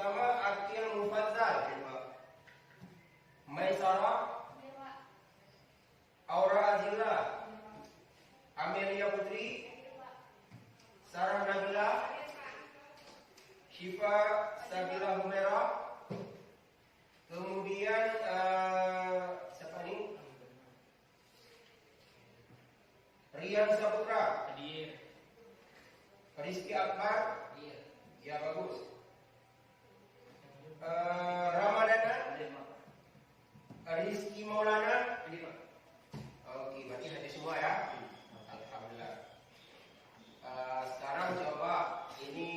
pertama Akil Mufazzal, Maisarah, Aura Azila, Amelia Putri, Sarah Nabila, Syifa Sabila Humaira, kemudian siapa ini? Rian Saputra, Rizky Akbar, ya bagus. Ramadana, Rizky Maulana, oke, berarti ada semua ya. Alhamdulillah. Sekarang coba ini,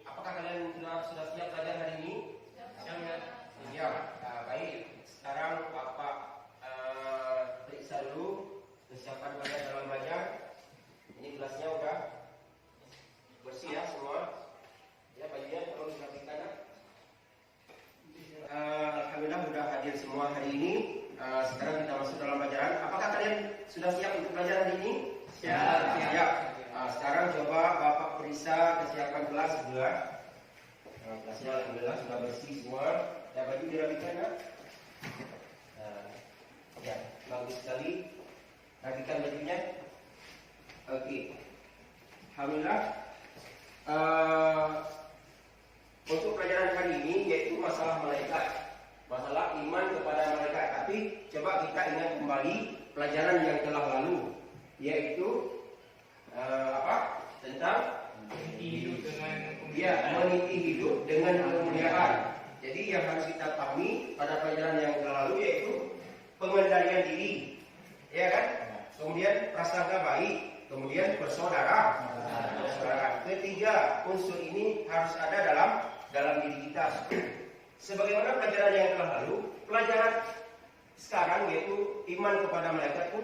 apakah kalian sudah siap belajar hari ini? Siap. Baik. Sekarang Bapak periksa dulu kesiapan kalian dalam belajar. Ini kelasnya udah bersih ya semua. Ya, bajunya tolong dirapikan ya. Alhamdulillah sudah hadir semua hari ini. Sekarang kita masuk dalam pelajaran. Apakah kalian sudah siap untuk belajar hari ini? Siap. Sekarang coba Bapak periksa kesiapan kelas juga. Kelasnya alhamdulillah sudah bersih semua. Ya, baju dirapikan ya. Ya, bagus sekali. Rapikan bajunya. Oke. Alhamdulillah. Untuk pelajaran hari ini yaitu masalah malaikat, masalah iman kepada malaikat. Tapi coba kita ingat kembali pelajaran yang telah lalu, yaitu tentang hidup dengan meniti hidup dengan kemuliaan. Jadi yang harus kita pahami pada pelajaran yang telah lalu yaitu pengendalian diri, ya kan? Kemudian prasangka baik, kemudian persaudaraan. Ketiga unsur ini harus ada dalam diri kita. Sebagaimana pelajaran yang telah lalu, pelajaran sekarang yaitu iman kepada malaikat pun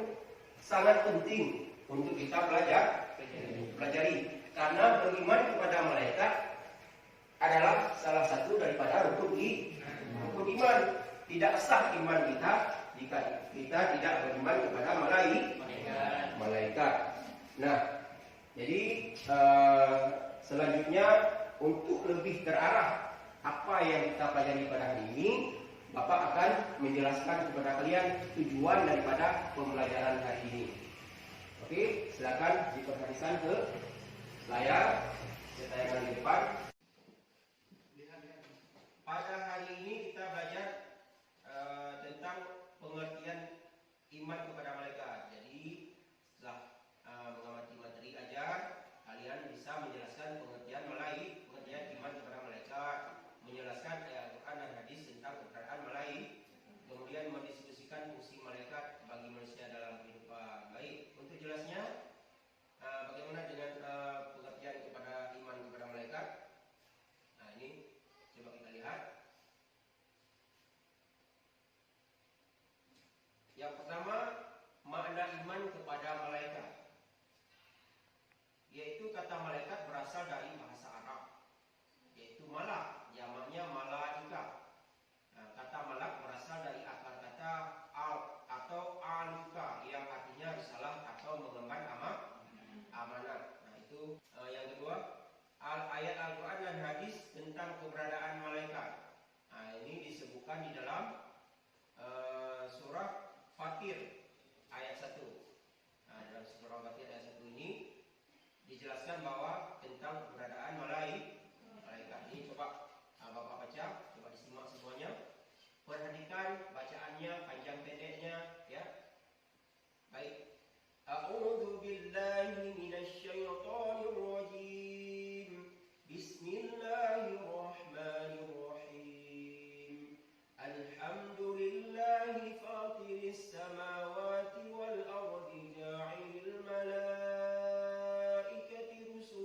sangat penting untuk kita pelajari. Karena beriman kepada malaikat adalah salah satu daripada rukun iman. Tidak sah iman kita jika kita tidak beriman kepada malaikat. Nah, jadi selanjutnya untuk lebih terarah apa yang kita pelajari pada hari ini, Bapak akan menjelaskan kepada kalian tujuan daripada pembelajaran hari ini. Oke, silakan diperhatikan ke layar tayangan di depan. Pada hari ini kita belajar tentang pengertian iman kepada malaikat. Jadi setelah mengamati materi ajar, kalian bisa menjelaskan pengertian iman kepada malaikat, menjelaskan ayat Al-Quran dan hadis tentang keberadaan malaikat, kemudian mendiskusikan fungsi malaikat bagi manusia dalam kehidupan. Baik, untuk jelasnya bagaimana dengan pengertian kepada iman kepada malaikat? Nah, ini coba kita lihat. Yang pertama, makna iman kepada malaikat, yaitu kata malaikat berasal dari bahasa Arab, yaitu malak, jamaknya malaika. Nah, kata malak berasal dari akar kata al atau aluka, yang artinya risalah atau mengemban amanah. Nah, itu yang kedua, ayat Al-Quran dan hadis tentang keberadaan malaikat. Nah, ini disebutkan di dalam surah Fatir ayat 1. Nah, dalam surah Fatir ayat 1 ini dijelaskan bahwa tentang keberadaan malaikat. Ini coba Bapak baca, coba disimak semuanya. Perhatikan bacaannya, panjang pendeknya, ya. Baik. A'udzu billahi minasyaitonir rajim. Bismillahirrahmanirrahim. Alhamdulillahi fatiris samawati wal ardi ja'ilil malaikati rusulan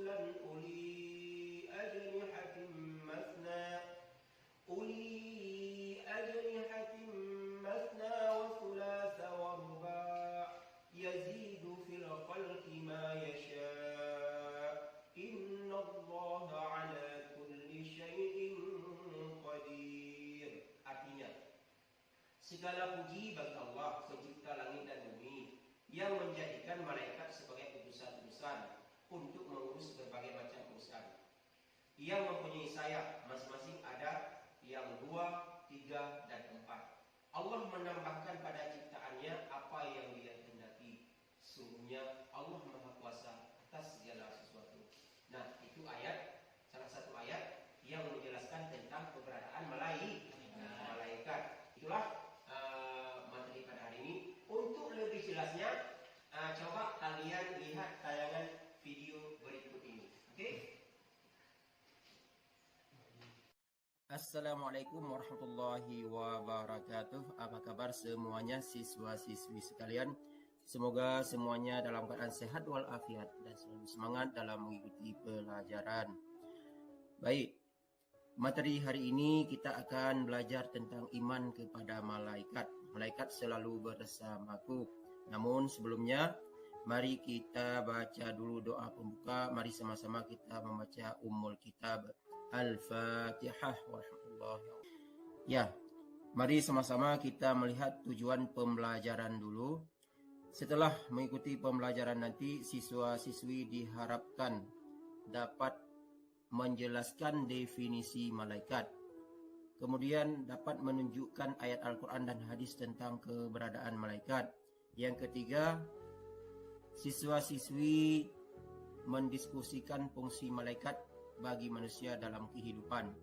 Assalamualaikum warahmatullahi wabarakatuh. Apa kabar semuanya siswa-siswi sekalian? Semoga semuanya dalam keadaan sehat walafiat dan selalu semangat dalam mengikuti pelajaran. Baik, materi hari ini kita akan belajar tentang iman kepada malaikat. Malaikat selalu bersamaku. Namun sebelumnya, mari kita baca dulu doa pembuka. Mari sama-sama kita membaca Ummul Kitab. Al-Fatihah warahmatullahi wabarakatuh. Ya, mari sama-sama kita melihat tujuan pembelajaran dulu. Setelah mengikuti pembelajaran nanti, siswa-siswi diharapkan dapat menjelaskan definisi malaikat. Kemudian dapat menunjukkan ayat Al-Quran dan hadis tentang keberadaan malaikat. Yang ketiga, siswa-siswi mendiskusikan fungsi malaikat bagi manusia dalam kehidupan.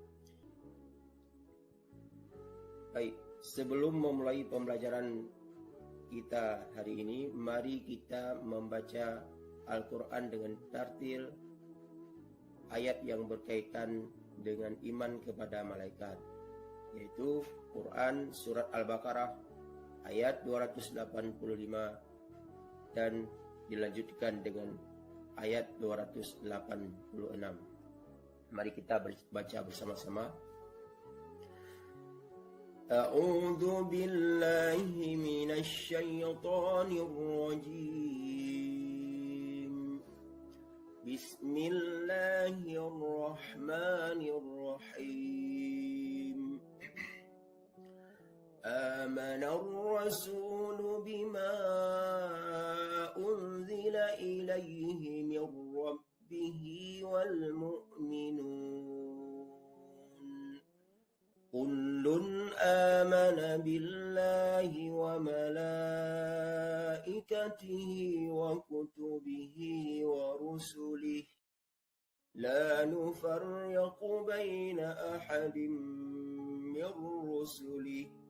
Baik, sebelum memulai pembelajaran kita hari ini, mari kita membaca Al-Quran dengan tartil ayat yang berkaitan dengan iman kepada malaikat, yaitu Quran Surat Al-Baqarah ayat 285 dan dilanjutkan dengan ayat 286. Mari kita baca bersama-sama. A'udzu billahi minasy syaithanir rajim. Bismillahirrahmanirrahim. Amanar rasulu bima unzila ilaihi min rabbihi wal mu'minun. Kullun amana billahi wa malaikatihi wa kutubihi wa rusulihi la nufarriqu baina ahadin min rusulihi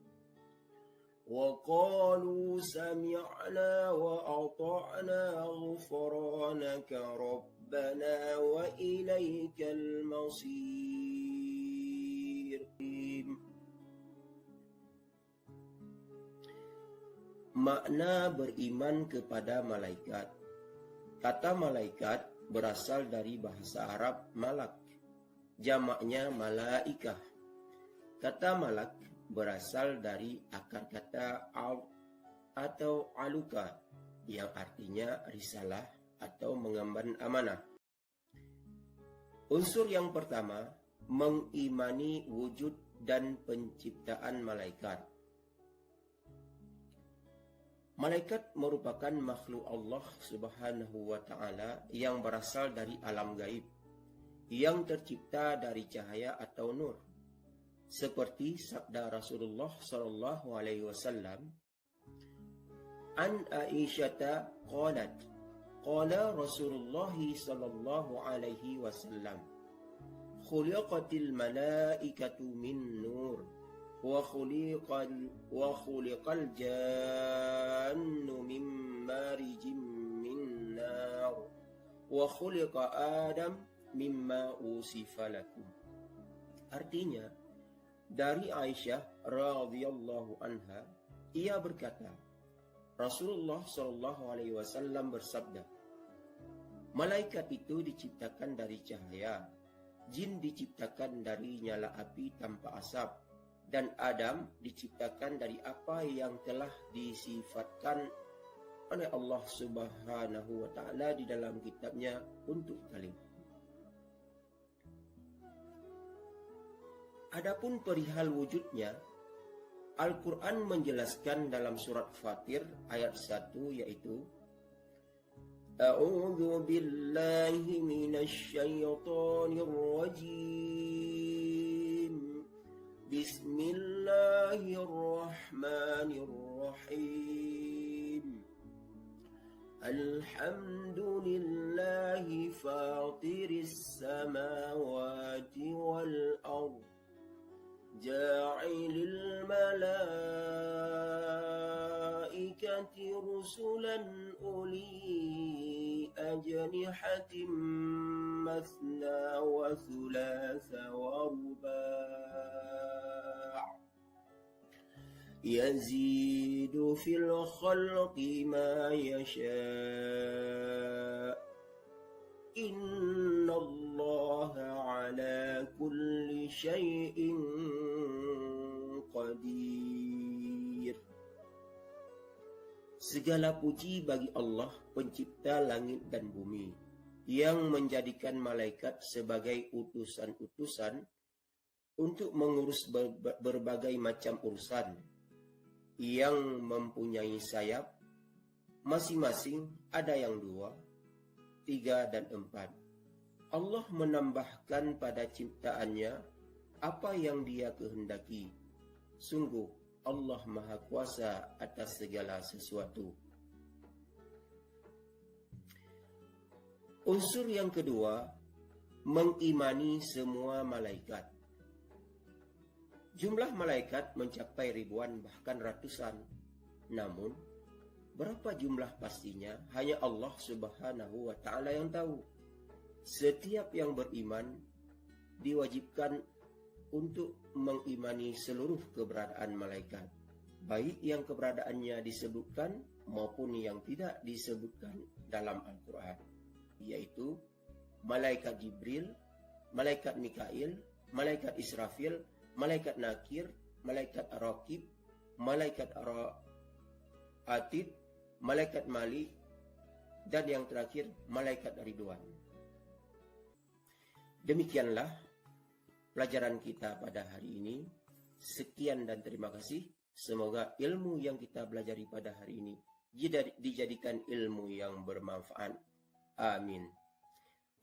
وقالوا سمعنا وأطعنا غفرانك ربنا وإليك المصير. Makna beriman kepada malaikat. Kata malaikat berasal dari bahasa Arab malak, jamaknya malaikah. Kata malak berasal dari akar kata al atau aluka yang artinya risalah atau mengemban amanah. Unsur yang pertama, mengimani wujud dan penciptaan malaikat. Malaikat merupakan makhluk Allah Subhanahu wa Ta'ala yang berasal dari alam gaib, yang tercipta dari cahaya atau nur. Seperti sabda Rasulullah sallallahu alaihi wasallam, an Aisyata qalat qala Rasulullah sallallahu alaihi wasallam khuliqatil malaikatu min nur wa khuliqal jannu min marijim min nar wa khuliqa Adam mimma usifa lakum. Artinya, dari Aisyah radhiyallahu anha, ia berkata, Rasulullah sallallahu alaihi wasallam bersabda, malaikat itu diciptakan dari cahaya, jin diciptakan dari nyala api tanpa asap, dan Adam diciptakan dari apa yang telah disifatkan oleh Allah Subhanahu wa Ta'ala di dalam kitabnya untuk kalian. Adapun perihal wujudnya, Al-Quran menjelaskan dalam surat Fatir ayat 1 yaitu A'udzu billahi minasy syaithanir rajim. Bismillahirrahmanirrahim. Alhamdulillahi fatiris samawati wal ardh ja'ilil malaikati rusulan uli ajnihatin masna wa thulatha wa ruba' يزيد في الخلق ما يشاء إن الله على كل شيء قدير. Segala puji bagi Allah, pencipta langit dan bumi, yang menjadikan malaikat sebagai utusan-utusan untuk mengurus berbagai macam urusan, yang mempunyai sayap, masing-masing ada yang 2, 3, dan 4. Allah menambahkan pada ciptaannya apa yang Dia kehendaki. Sungguh Allah Maha Kuasa atas segala sesuatu. Unsur yang kedua, mengimani semua malaikat. Jumlah malaikat mencapai ribuan bahkan ratusan. Namun, berapa jumlah pastinya hanya Allah Subhanahu wa Ta'ala yang tahu. Setiap yang beriman diwajibkan untuk mengimani seluruh keberadaan malaikat, baik yang keberadaannya disebutkan maupun yang tidak disebutkan dalam Al-Quran, yaitu malaikat Jibril, malaikat Mikail, malaikat Israfil, malaikat Nakir, malaikat Raqib, malaikat Atid, malaikat Malik, dan yang terakhir malaikat Ridwan. Demikianlah pelajaran kita pada hari ini. Sekian dan terima kasih. Semoga ilmu yang kita pelajari pada hari ini dijadikan ilmu yang bermanfaat. Amin.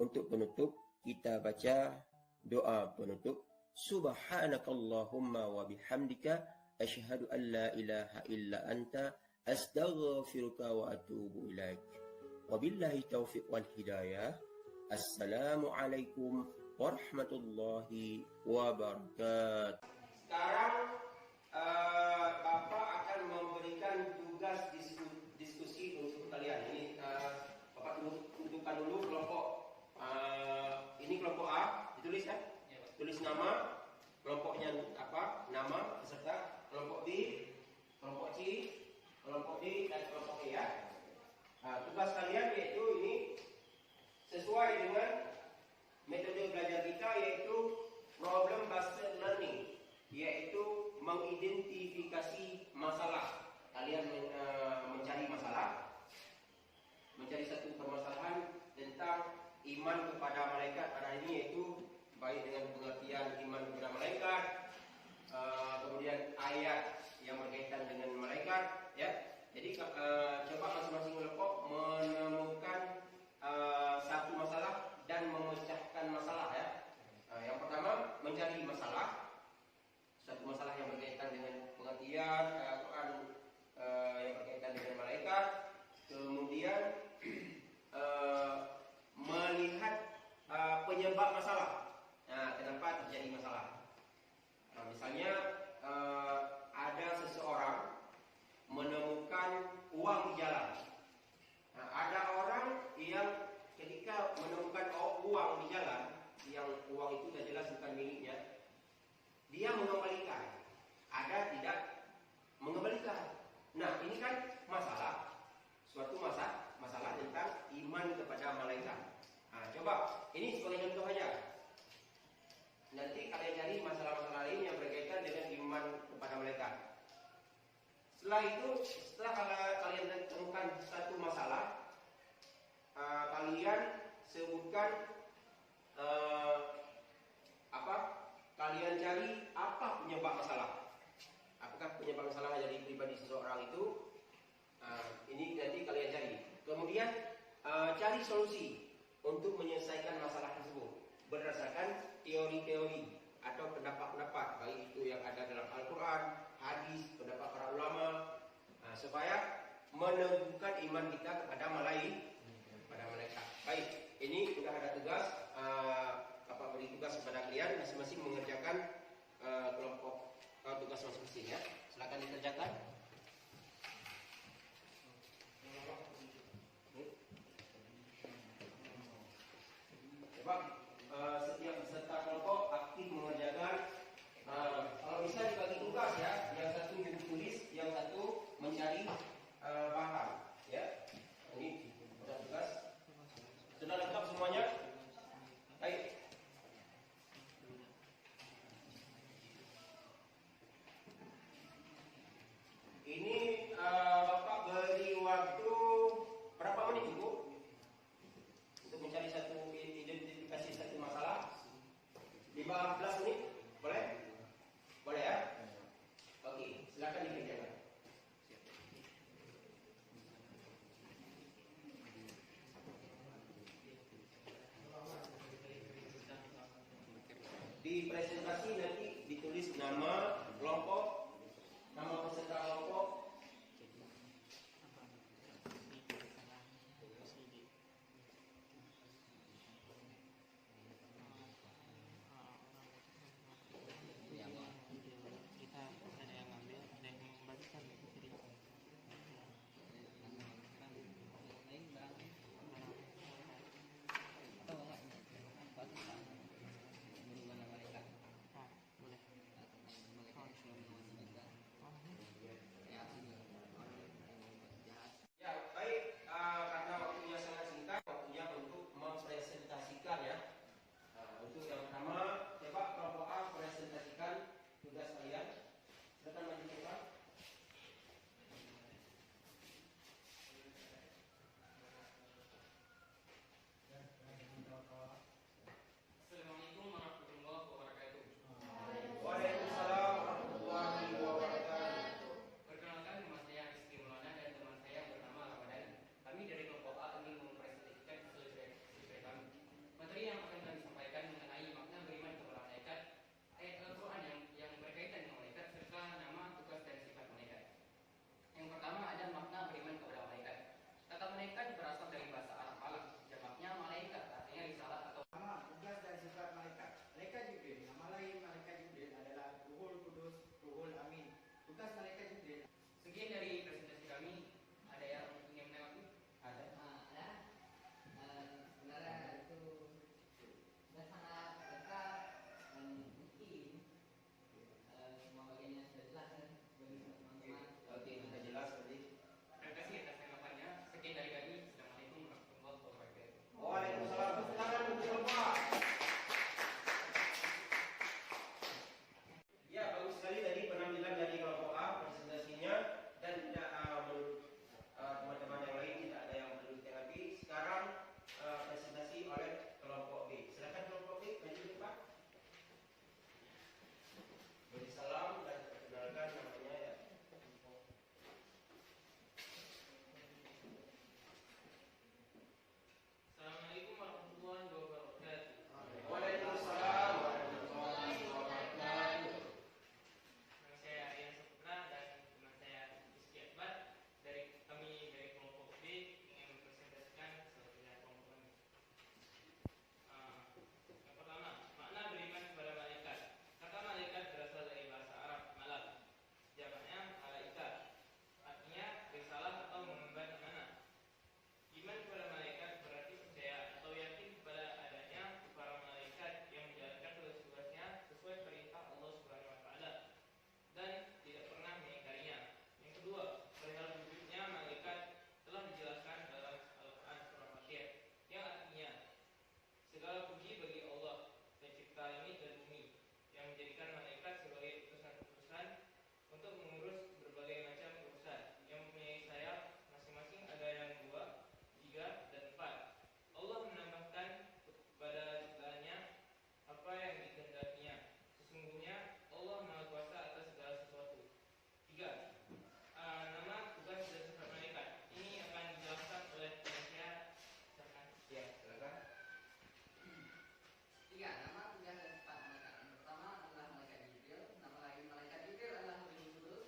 Untuk penutup, kita baca doa penutup. Subhanakallahumma wa bihamdika asyhadu an la ilaha illa anta astaghfiruka wa atubu ilaik. Wabillahi taufiq wal hidayah. Assalamualaikum warahmatullahi wabarakatuh. Sekarang Bapak akan memberikan tugas diskusi untuk kalian. Ini Bapak tentukan dulu kelompok. Ini kelompok A, ditulis ya? Tulis nama, kelompoknya apa? Nama peserta. Kelompok B, kelompok C, kelompok D, dan kelompok E ya. Nah, tugas kalian yaitu ini sesuai dengan metode belajar kita, yaitu problem based learning, yaitu mengidentifikasi masalah. Kalian mencari masalah, mencari satu permasalahan tentang iman kepada malaikat pada ini, yaitu baik dengan pengertian iman kepada malaikat, kemudian ayat yang berkaitan dengan malaikat, ya. Jadi coba masing-masing kelompok menemukan satu masalah dan memecahkan masalah ya. Yang pertama mencari masalah, satu masalah yang berkaitan dengan pengertian Al-Quran yang berkaitan dengan malaikat. Kemudian melihat penyebab masalah. Nah, kenapa terjadi masalah? Nah, misalnya ada seseorang menemukan uang di jalan. Nah, ada orang yang ketika menemukan uang di jalan, yang uang itu sudah jelas bukan miliknya, dia mengembalikan. Ada tidak mengembalikan. Nah, ini kan masalah, suatu masalah tentang iman kepada malaikat. Nah, coba ini sebagai contoh saja. Nanti kalian cari masalah-masalah lain yang berkaitan dengan iman kepada malaikat. Setelah itu, setelah kalian temukan satu masalah, kalian sebutkan kalian cari apa penyebab masalah. Apakah penyebab masalah dari pribadi seseorang itu? Ini nanti kalian cari. Kemudian cari solusi untuk menyelesaikan masalah tersebut berdasarkan teori-teori atau pendapat-pendapat, baik itu yang ada dalam Al-Quran, hadis, pendapat para ulama, supaya meneguhkan iman kita kepada malaikat. Baik, ini sudah ada tugas. Bapak beri tugas kepada kalian masing-masing mengerjakan kelompok tugas masing-masing ya. Silakan dikerjakan. Coba setiap peserta kelompok aktif mengerjakan. Kalau bisa dibagi tugas ya, yang satu tulis presentasi nanti ditulis nama kelompok, nama peserta kelompok. Ya, baik, karena waktunya sangat singkat, waktunya untuk mempresentasikan ya. Untuk yang pertama, coba kelompok A presentasikan tugas kalian. Silakan maju ke depan. Assalamualaikum warahmatullahi wabarakatuh. Waalaikumsalam warahmatullahi wabarakatuh. Perkenalkan, nama saya Rizky Maulana dan teman saya yang bernama Ramadan. Kami dari kelompok A ingin mempresentasikan selesai kami. Materi yang akan kami sampaikan mengenai makna beriman kepada malaikat, ayat Al-Quran yang berkaitan dengan malaikat, serta nama, tugas, dan sifat malaikat. Yang pertama ada makna beriman kepada malaikat. Kata malaikat berasal dari bahasa Arab Malak, jamaknya malaikat, artinya risalah atau Nama, tugas dan sifat malaikat. Malaikat Jibril, nama lain malaikat Jibril adalah Ruhul Kudus, Ruhul Amin. Tugas malaikat Jibril. sekian dari presentasi kami. Ada yang ingin menanggapi? Ada. Ada sebenarnya itu sudah sangat dekat dan mungkin semua bagiannya sudah jelas kan bagi teman-teman. Oke, sudah jelas tadi. Terima kasih atas tanggapannya. Sekian dari kami. Assalamualaikum warahmatullahi wabarakatuh. Waalaikumsalam. Tepuk tangan untuk Bapak. Ya, bagus sekali tadi penampilan dari kelompok A presentasinya, dan tidak menurut teman-teman yang lain tidak ada yang perlu ditanggapi. Sekarang presentasi oleh kelompok B. Silakan kelompok B maju ke depan. Beri salam dan perkenalkan namanya ya. Assalamualaikum warahmatullahi wabarakatuh. Waalaikumsalam warahmatullahi wabarakatuh. Nama saya Aryan Saputra dan teman saya Rizky Akbar. Kami dari kelompok B ingin mempresentasikan salah kelompok kami. Yang pertama, makna beriman kepada malaikat. Kata malaikat berasal dari bahasa Arab malak, jamaknya malaikat, artinya risalah atau mengemban amanah. Iman kepada malaikat berarti percaya atau yakin kepada adanya para malaikat yang menjalankan tugas-tugasnya sesuai perintah Allah Subhanahu wa taala dan tidak pernah mengingkarinya. Yang kedua, perihal wujudnya malaikat telah dijelaskan dalam Al-Qur'an surah Fatir, yang artinya segala puji bagi Allah, pencipta langit dan bumi, yang menjadikan malaikat sebagai utusan-utusan untuk mengurus berbagai macam urusan, yang mempunyai sayap masing-masing ada yang 2, 3, dan 4. Allah menambahkan kepada ciptaannya apa yang dikehendakinya. Sesungguhnya Allah Maha Kuasa atas segala sesuatu. 3. Nama, tugas, dan sifat malaikat. Ini akan dijelaskan oleh penasihat. Ya, silakan. 3. Nama, tugas, dan sifat malaikat. Yang pertama adalah malaikat Jibril. Nama lain malaikat Jibril adalah Ruhul Kudus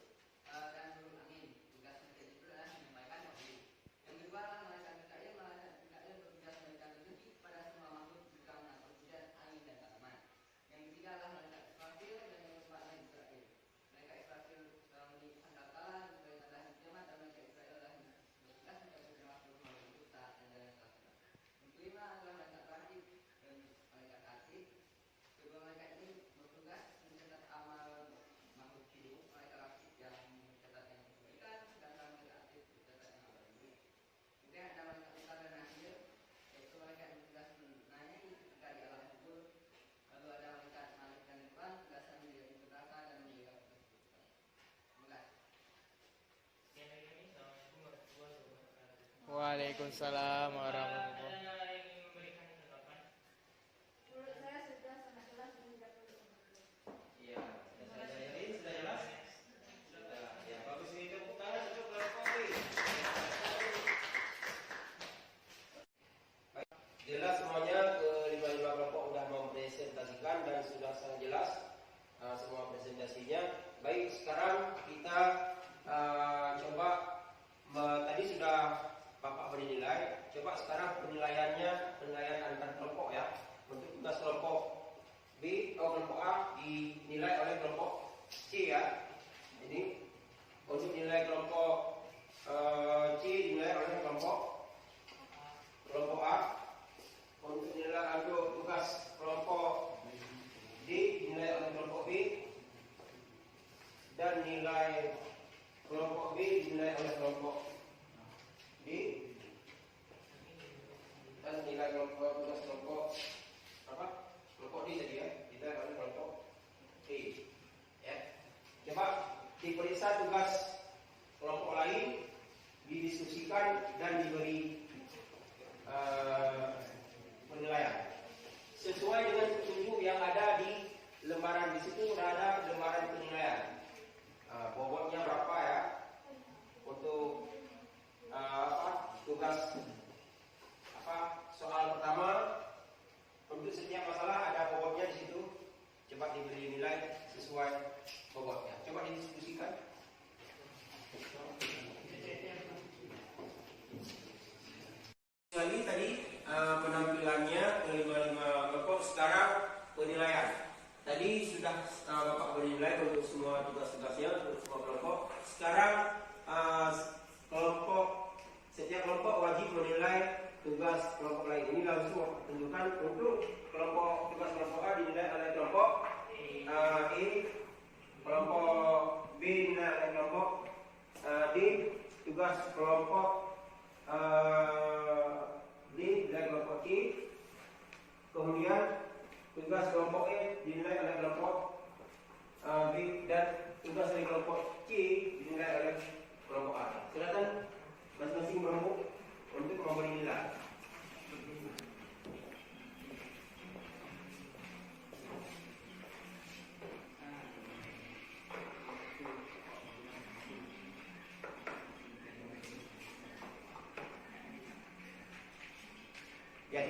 dan Ruhul Amin. Tugas malaikat Jibril adalah menyampaikan wahyu. Yang kedua adalah malaikat Mikail. Malaikat Mikail bertugas memberikan rezeki kepada semua makhluk jika mengatur hujan, angin, dan tanaman. Yang ketiga adalah malaikat Israfil, dan yang keempat adalah Israel. Malaikat Israfil memiliki sangkakala, Israel adalah kiamat, dan malaikat Israel adalah bertugas mencapai makhluk hidup saat ada yang tersebut. Yang kelima adalah malaikat Rahim dan malaikat Atid. Kedua malaikat ini bertugas mencatat amal makhluk hidup. Malaikat Atid yang mencatat yang kebaikan, sedangkan malaikat Atid mencatat yang buruk. Kemudian ada malaikat Munkar dan Nakir, yaitu malaikat yang bertugas menanyai ketika di alam kubur. Lalu ada malaikat Malik dan Ridwan, tugasnya menjaga neraka dan menjaga kesucian. Terima kasih. Sekian dari kami. Assalamualaikum warahmatullahi wabarakatuh. Waalaikumsalam warahmatullahi wabarakatuh. Ada yang ingin memberikan tanggapan? Menurut saya sudah sangat jelas dan tidak perlu diulangi. Iya, sudah saya ajarin, sudah jelas? Sudah. Ya, bagus ini tepuk tangan untuk kelompok B. Baik, jelas semuanya, kelima-lima kelompok sudah mempresentasikan dan sudah sangat jelas. Baik, sekarang kita coba tadi sudah Bapak beri nilai. Coba sekarang penilaian antar kelompok ya. Untuk tugas kelompok B atau kelompok A dinilai oleh kelompok C ya. Ini untuk nilai kelompok C dinilai oleh kelompok A. Untuk nilai untuk tugas kelompok D dinilai oleh kelompok B, dan nilai kelompok B dinilai oleh kelompok D, dan nilai tugas kelompok D tadi ya dinilai oleh kelompok D ya. Coba diperiksa tugas kelompok lain, didiskusikan dan diberi penilaian sesuai dengan petunjuk yang ada di lembaran. Di situ sudah ada lembaran penilaian. Bobotnya berapa ya untuk tugas soal pertama. Untuk setiap masalah ada bobotnya di situ. Coba diberi nilai sesuai bobotnya. Coba didiskusikan. Lagi tadi penampilannya kelima kelompok. Sekarang penilaian. Tadi sudah Bapak beri nilai untuk semua tugas-tugasnya untuk semua kelompok. Sekarang setiap kelompok wajib menilai tugas kelompok lain. Ini langsung tunjukkan untuk tugas kelompok A dinilai oleh kelompok E, kelompok B dinilai oleh kelompok D, tugas kelompok D dinilai kelompok C, kemudian tugas kelompok E dinilai oleh kelompok B, dan tugas dari kelompok C dinilai oleh kelompok A. Silakan masing-masing kelompok untuk memberi nilai. Ya,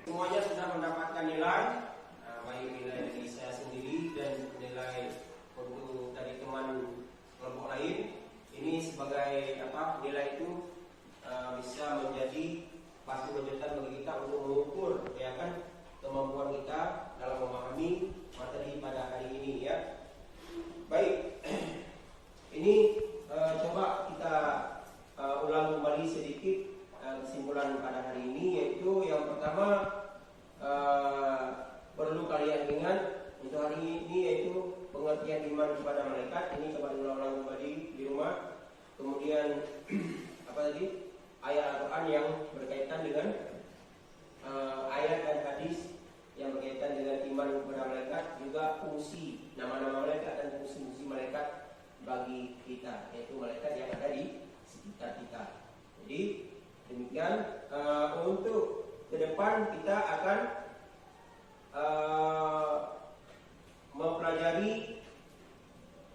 semuanya sudah mendapatkan nilai, baik nilai dari saya sendiri dan nilai untuk dari teman kelompok lain. Ini sebagai nilai itu bisa menjadi batu loncatan bagi kita untuk mengukur ya kan kemampuan kita dalam memahami materi pada hari ini ya. Baik, ini coba kita ulang kembali sedikit kesimpulan pada hari ini, yaitu yang pertama perlu kalian ingat untuk hari ini yaitu pengertian iman kepada malaikat. Ini coba diulang-ulang kembali di rumah. Kemudian ayat Al-Quran yang berkaitan dengan ayat dan hadis yang berkaitan dengan iman kepada malaikat, juga fungsi nama-nama malaikat dan fungsi-fungsi malaikat bagi kita, yaitu malaikat yang ada di sekitar kita. Jadi demikian untuk ke depan kita akan mempelajari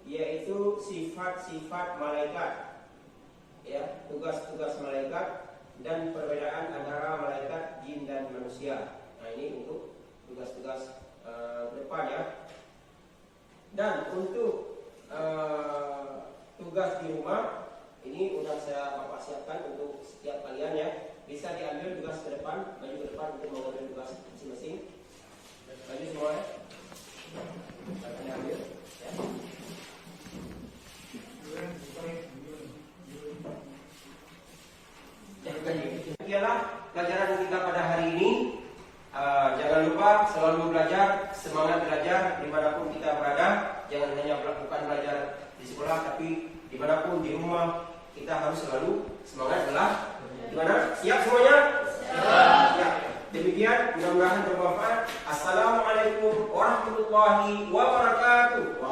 yaitu sifat-sifat malaikat, ya, tugas-tugas malaikat dan perbedaan antara malaikat, jin dan manusia. Nah, ini untuk tugas-tugas depan ya. Dan untuk tugas di rumah ini udah Bapak siapkan untuk setiap kalian ya. Bisa diambil tugas ke depan, maju ke depan untuk mengambil tugas masing-masing. Maju semua ya. Akan diambil ya. Demikianlah pelajaran kita pada hari ini. Jangan lupa selalu belajar, semangat belajar dimanapun kita berada. Jangan hanya bukan belajar di sekolah, tapi dimanapun di rumah kita harus selalu semangat belajar. Gimana? Siap semuanya? Siap. Ya. Demikian, mudah-mudahan bermanfaat. Assalamualaikum warahmatullahi wabarakatuh.